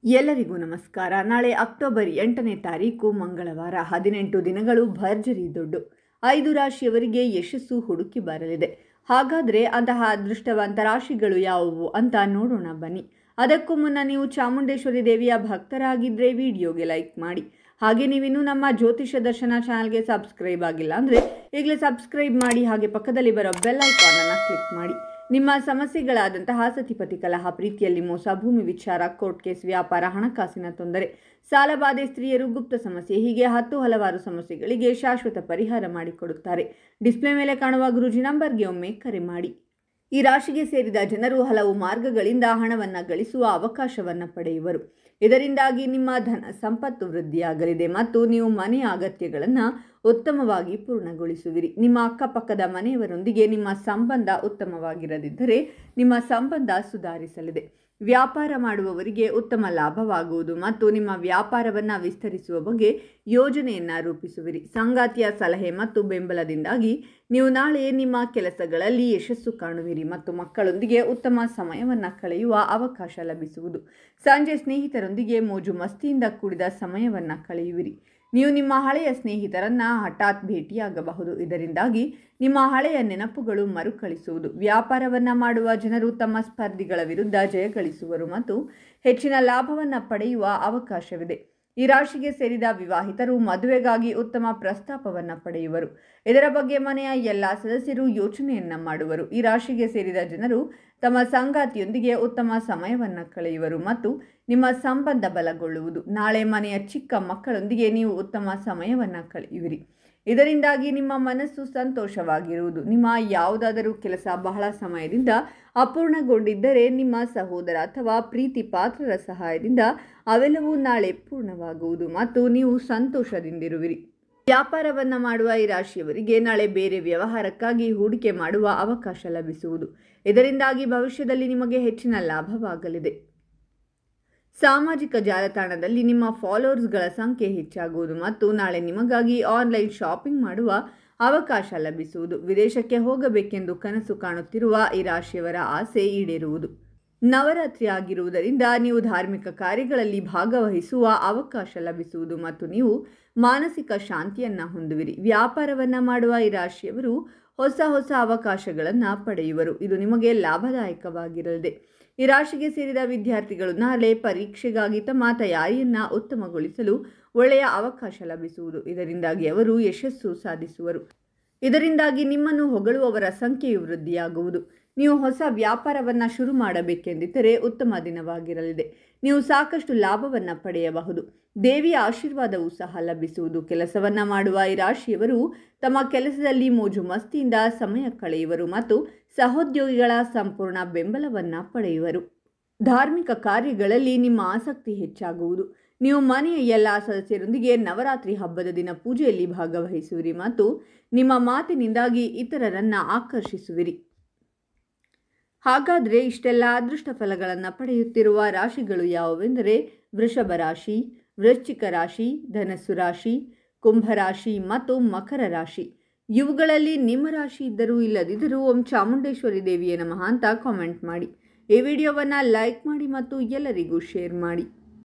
ಎಲ್ಲರಿಗೂ ನಮಸ್ಕಾರ. ನಾಳೆ ಅಕ್ಟೋಬರ್ 8ನೇ ತಾರೀಕು ಮಂಗಳವಾರ. 18 ದಿನಗಳು ಭರ್ಜರಿ ದುಡ್ಡು. 5 ರಾಶಿಯವರಿಗೆ ಯಶಸ್ಸು ಹುಡುಕಿ ಬರಲಿದೆ. ಹಾಗಾದರೆ ಅಂತಹ ಅದೃಷ್ಟವಂತ ರಾಶಿಗಳು ಯಾವುವು ಅಂತ ನೋಡೋಣ ಬನ್ನಿ. ಅದಕ್ಕೂ ಮುನ್ನ ನೀವು ಚಾಮುಂಡೇಶ್ವರಿ ದೇವಿಯ ಭಕ್ತರಾಗಿದ್ದರೆ ವಿಡಿಯೋಗೆ ಲೈಕ್ ಮಾಡಿ. ಹಾಗೆ ನೀವಿನ್ನೂ ನಮ್ಮ ಜ್ಯೋತಿಷ ದರ್ಶನ ಚಾನಲ್ಗೆ ಸಬ್ಸ್ಕ್ರೈಬ್ ಆಗಿಲ್ಲ ಅಂದರೆ ಈಗಲೇ ಸಬ್ಸ್ಕ್ರೈಬ್ ಮಾಡಿ. ಹಾಗೆ ಪಕ್ಕದಲ್ಲಿ ಬರೋ ಬೆಲ್ ಐಕಾನನ್ನು ಕ್ಲಿಕ್ ಮಾಡಿ. ನಿಮ್ಮ ಸಮಸ್ಯೆಗಳಾದಂತಹ ಸತಿಪತಿ ಕಲಹ, ಪ್ರೀತಿಯಲ್ಲಿ ಮೋಸ, ಭೂಮಿ ವಿಚಾರ, ಕೋರ್ಟ್ ಕೇಸ್, ವ್ಯಾಪಾರ, ಹಣಕಾಸಿನ ತೊಂದರೆ, ಸಾಲಬಾಧೆ, ಸ್ತ್ರೀಯರು, ಗುಪ್ತ ಸಮಸ್ಯೆ, ಹೀಗೆ ಹಲವಾರು ಸಮಸ್ಯೆಗಳಿಗೆ ಶಾಶ್ವತ ಪರಿಹಾರ ಮಾಡಿಕೊಡುತ್ತಾರೆ. ಡಿಸ್ಪ್ಲೇ ಮೇಲೆ ಕಾಣುವ ಗುರೂಜಿ ನಂಬರ್ಗೆ ಒಮ್ಮೆ ಕರೆ ಮಾಡಿ. ಈ ರಾಶಿಗೆ ಸೇರಿದ ಜನರು ಹಲವು ಮಾರ್ಗಗಳಿಂದ ಹಣವನ್ನು ಗಳಿಸುವ ಅವಕಾಶವನ್ನು ಪಡೆಯುವರು. ಇದರಿಂದಾಗಿ ನಿಮ್ಮ ಧನ ಸಂಪತ್ತು ವೃದ್ಧಿಯಾಗಲಿದೆ ಮತ್ತು ನೀವು ಮನೆಯ ಅಗತ್ಯಗಳನ್ನು ಉತ್ತಮವಾಗಿ ಪೂರ್ಣಗೊಳಿಸುವಿರಿ. ನಿಮ್ಮ ಅಕ್ಕಪಕ್ಕದ ಮನೆಯವರೊಂದಿಗೆ ನಿಮ್ಮ ಸಂಬಂಧ ಉತ್ತಮವಾಗಿರದಿದ್ದರೆ ನಿಮ್ಮ ಸಂಬಂಧ ಸುಧಾರಿಸಲಿದೆ. ವ್ಯಾಪಾರ ಮಾಡುವವರಿಗೆ ಉತ್ತಮ ಲಾಭವಾಗುವುದು ಮತ್ತು ನಿಮ್ಮ ವ್ಯಾಪಾರವನ್ನು ವಿಸ್ತರಿಸುವ ಬಗ್ಗೆ ಯೋಜನೆಯನ್ನು ರೂಪಿಸುವಿರಿ. ಸಂಗಾತಿಯ ಸಲಹೆ ಮತ್ತು ಬೆಂಬಲದಿಂದಾಗಿ ನೀವು ನಾಳೆ ನಿಮ್ಮ ಕೆಲಸಗಳಲ್ಲಿ ಯಶಸ್ಸು ಕಾಣುವಿರಿ ಮತ್ತು ಮಕ್ಕಳೊಂದಿಗೆ ಉತ್ತಮ ಸಮಯವನ್ನು ಕಳೆಯುವ ಅವಕಾಶ ಲಭಿಸುವುದು. ಸಂಜೆ ಸ್ನೇಹಿತರೊಂದಿಗೆ ಮೋಜು ಮಸ್ತಿಯಿಂದ ಕೂಡಿದ ಸಮಯವನ್ನು ಕಳೆಯುವಿರಿ. ನೀವು ನಿಮ್ಮ ಹಳೆಯ ಸ್ನೇಹಿತರನ್ನು ಹಠಾತ್ ಭೇಟಿಯಾಗಬಹುದು. ಇದರಿಂದಾಗಿ ನಿಮ್ಮ ಹಳೆಯ ನೆನಪುಗಳು ಮರುಕಳಿಸುವುದು. ವ್ಯಾಪಾರವನ್ನು ಮಾಡುವ ಜನರು ತಮ್ಮ ಸ್ಪರ್ಧಿಗಳ ವಿರುದ್ಧ ಜಯಗಳಿಸುವರು ಮತ್ತು ಹೆಚ್ಚಿನ ಲಾಭವನ್ನು ಪಡೆಯುವ ಅವಕಾಶವಿದೆ. ಈ ರಾಶಿಗೆ ಸೇರಿದ ವಿವಾಹಿತರು ಮದುವೆಗಾಗಿ ಉತ್ತಮ ಪ್ರಸ್ತಾಪವನ್ನು ಪಡೆಯುವರು. ಇದರ ಬಗ್ಗೆ ಮನೆಯ ಎಲ್ಲ ಸದಸ್ಯರು ಯೋಚನೆಯನ್ನು ಮಾಡುವರು. ಈ ರಾಶಿಗೆ ಸೇರಿದ ಜನರು ತಮ್ಮ ಸಂಗಾತಿಯೊಂದಿಗೆ ಉತ್ತಮ ಸಮಯವನ್ನು ಕಳೆಯುವರು ಮತ್ತು ನಿಮ್ಮ ಸಂಬಂಧ ಬಲಗೊಳ್ಳುವುದು. ನಾಳೆ ಮನೆಯ ಚಿಕ್ಕ ಮಕ್ಕಳೊಂದಿಗೆ ನೀವು ಉತ್ತಮ ಸಮಯವನ್ನು ಕಳೆಯುವಿರಿ. ಇದರಿಂದಾಗಿ ನಿಮ್ಮ ಮನಸ್ಸು ಸಂತೋಷವಾಗಿರುವುದು. ನಿಮ್ಮ ಯಾವುದಾದರೂ ಕೆಲಸ ಬಹಳ ಸಮಯದಿಂದ ಅಪೂರ್ಣಗೊಂಡಿದ್ದರೆ ನಿಮ್ಮ ಸಹೋದರ ಅಥವಾ ಪ್ರೀತಿ ಪಾತ್ರರ ಸಹಾಯದಿಂದ ಅವೆಲ್ಲವೂ ನಾಳೆ ಪೂರ್ಣವಾಗುವುದು ಮತ್ತು ನೀವು ಸಂತೋಷದಿಂದಿರುವಿರಿ. ವ್ಯಾಪಾರವನ್ನು ಮಾಡುವ ಈ ರಾಶಿಯವರಿಗೆ ನಾಳೆ ಬೇರೆ ವ್ಯವಹಾರಕ್ಕಾಗಿ ಹೂಡಿಕೆ ಮಾಡುವ ಅವಕಾಶ ಲಭಿಸುವುದು. ಇದರಿಂದಾಗಿ ಭವಿಷ್ಯದಲ್ಲಿ ನಿಮಗೆ ಹೆಚ್ಚಿನ ಲಾಭವಾಗಲಿದೆ. ಸಾಮಾಜಿಕ ಜಾಲತಾಣದಲ್ಲಿ ನಿಮ್ಮ ಫಾಲೋವರ್ಸ್ಗಳ ಸಂಖ್ಯೆ ಹೆಚ್ಚಾಗುವುದು ಮತ್ತು ನಾಳೆ ನಿಮಗಾಗಿ ಆನ್ಲೈನ್ ಶಾಪಿಂಗ್ ಮಾಡುವ ಅವಕಾಶ ಲಭಿಸುವುದು. ವಿದೇಶಕ್ಕೆ ಹೋಗಬೇಕೆಂದು ಕನಸು ಕಾಣುತ್ತಿರುವ ಈ ರಾಶಿಯವರ ಆಸೆ ಈಡೇರುವುದು. ನವರಾತ್ರಿ ಆಗಿರುವುದರಿಂದ ನೀವು ಧಾರ್ಮಿಕ ಕಾರ್ಯಗಳಲ್ಲಿ ಭಾಗವಹಿಸುವ ಅವಕಾಶ ಲಭಿಸುವುದು ಮತ್ತು ನೀವು ಮಾನಸಿಕ ಶಾಂತಿಯನ್ನು ಹೊಂದುವಿರಿ. ವ್ಯಾಪಾರವನ್ನು ಮಾಡುವ ಈ ರಾಶಿಯವರು ಹೊಸ ಅವಕಾಶಗಳನ್ನು ಪಡೆಯುವರು. ಇದು ನಿಮಗೆ ಲಾಭದಾಯಕವಾಗಿರಲಿದೆ. ಈ ರಾಶಿಗೆ ಸೇರಿದ ವಿದ್ಯಾರ್ಥಿಗಳು ನಾಳೆ ಪರೀಕ್ಷೆಗಾಗಿ ತಮ್ಮ ತಯಾರಿಯನ್ನು ಉತ್ತಮಗೊಳಿಸಲು ಒಳ್ಳೆಯ ಅವಕಾಶ ಲಭಿಸುವುದು. ಇದರಿಂದಾಗಿ ಅವರು ಯಶಸ್ಸು ಸಾಧಿಸುವರು. ಇದರಿಂದಾಗಿ ನಿಮ್ಮನ್ನು ಹೊಗಳುವವರ ಸಂಖ್ಯೆಯು ವೃದ್ಧಿಯಾಗುವುದು. ನೀವು ಹೊಸ ವ್ಯಾಪಾರವನ್ನು ಶುರು ಮಾಡಬೇಕೆಂದಿದ್ದರೆ ಉತ್ತಮ ದಿನವಾಗಿರಲಿದೆ. ನೀವು ಸಾಕಷ್ಟು ಲಾಭವನ್ನು ಪಡೆಯಬಹುದು. ದೇವಿಯ ಆಶೀರ್ವಾದವೂ ಸಹ ಲಭಿಸುವುದು. ಕೆಲಸವನ್ನು ಮಾಡುವ ಈ ರಾಶಿಯವರು ತಮ್ಮ ಕೆಲಸದಲ್ಲಿ ಮೋಜು ಮಸ್ತಿಯಿಂದ ಸಮಯ ಕಳೆಯುವರು ಮತ್ತು ಸಹೋದ್ಯೋಗಿಗಳ ಸಂಪೂರ್ಣ ಬೆಂಬಲವನ್ನು ಪಡೆಯುವರು. ಧಾರ್ಮಿಕ ಕಾರ್ಯಗಳಲ್ಲಿ ನಿಮ್ಮ ಆಸಕ್ತಿ ಹೆಚ್ಚಾಗುವುದು. ನೀವು ಮನೆಯ ಎಲ್ಲ ಸದಸ್ಯರೊಂದಿಗೆ ನವರಾತ್ರಿ ಹಬ್ಬದ ದಿನ ಪೂಜೆಯಲ್ಲಿ ಭಾಗವಹಿಸುವಿರಿ ಮತ್ತು ನಿಮ್ಮ ಮಾತಿನಿಂದಾಗಿ ಇತರರನ್ನು ಆಕರ್ಷಿಸುವಿರಿ. ಹಾಗಾದರೆ ಇಷ್ಟೆಲ್ಲ ಅದೃಷ್ಟ ಫಲಗಳನ್ನು ಪಡೆಯುತ್ತಿರುವ ರಾಶಿಗಳು ಯಾವುವೆಂದರೆ ವೃಷಭ ರಾಶಿ, ವೃಶ್ಚಿಕ ರಾಶಿ, ಧನಸ್ಸು ರಾಶಿ, ಕುಂಭರಾಶಿ ಮತ್ತು ಮಕರ ರಾಶಿ. ಇವುಗಳಲ್ಲಿ ನಿಮ್ಮ ರಾಶಿ ಇದ್ದರೂ ಇಲ್ಲದಿದ್ದರೂ ಓಂ ಚಾಮುಂಡೇಶ್ವರಿ ದೇವಿಯೇ ನಮಃ ಅಂತ ಕಾಮೆಂಟ್ ಮಾಡಿ. ಈ ವಿಡಿಯೋವನ್ನು ಲೈಕ್ ಮಾಡಿ ಮತ್ತು ಎಲ್ಲರಿಗೂ ಶೇರ್ ಮಾಡಿ.